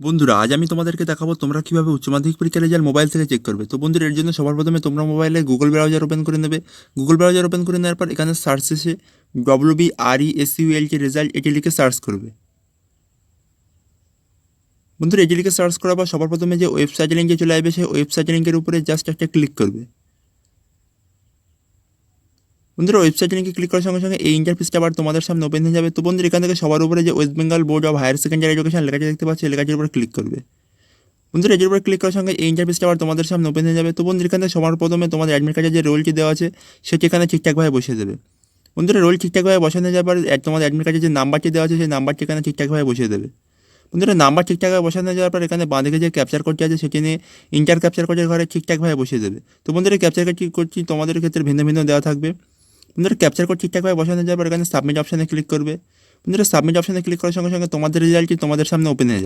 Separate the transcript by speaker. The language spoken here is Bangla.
Speaker 1: বন্ধুরা, আজ আমি তোমাদেরকে দেখাবো তোমরা কিভাবে উচ্চ মাধ্যমিক পরীক্ষার রেজাল্ট মোবাইল থেকে চেক করবে। তো বন্ধুরা, এর জন্য সবার প্রথমে তোমরা মোবাইলে গুগল ব্রাউজার ওপেন করে নেবে। গুগল ব্রাউজার ওপেন করে নেওয়ার পর এখানে সার্চ শেষে WBRESULT রেজাল্ট এটি লিখে সার্চ করবে। বন্ধুরা, এটি লিখে সার্চ করার পর সবার প্রথমে যে ওয়েবসাইট লিঙ্কে চলে আসবে সেই ওয়েবসাইট লিঙ্কের উপরে জাস্ট একটা ক্লিক করবে। বন্ধুরা, ওয়েবসাইট লিঙ্কে ক্লিক করার সঙ্গে সঙ্গে এই ইন্টারফেসটা আবার তোমাদের সামনে ওপেন হয়ে যাবে। তো বন্ধুরা, এখান থেকে সবার উপরে যে West Bengal Board of Higher Secondary Education লেখাটি দেখতে পাচ্ছি, লেখাটির উপরে ক্লিক করবে। বন্ধুরা, এটির উপর ক্লিক করার সঙ্গে এই ইন্টারফেসটা আবার তোমাদের সামনে ওপেন হয়ে যাবে। তো বন্ধুরা, এখানে সবার প্রথমে তোমাদের অ্যাডমিট কার্ডে যে রোলটি দেওয়া আছে সেটি এখানে ঠিকঠাকভাবে বসিয়ে দেবে। বন্ধুরা, রোল ঠিকঠাকভাবে বসানো যাওয়ার পর তোমাদের অ্যাডমিট কার্ডে যে নাম্বারটি দেওয়া আছে সেই নাম্বারটি এখানে ঠিকঠাকভাবে বসিয়ে দেবে। বন্ধুরা, নাম্বার ঠিকঠাকভাবে বসানো যাওয়ার পর এখানে বাঁদিকে যে ক্যাপচার কোডটি আছে সেটি নিয়ে ইন্টার ক্যাপচার কোডের ঘরে ঠিকঠাকভাবে বসিয়ে দেবে। তো বন্ধুরা, ক্যাপচার কোডটি তোমাদের ক্ষেত্রে ভিন্ন ভিন্ন দেওয়া থাকবে। বন্ধুরা, ক্যাপচার কোড ঠিকঠাকভাবে বসানো যাওয়ার পর এখানে সাবমিট অপশানে ক্লিক করবে। বন্ধুরা, সাবমিট অপশানে ক্লিক করার সঙ্গে সঙ্গে তোমাদের রেজাল্টটি তোমাদের সামনে ওপেন হয়ে যাবে।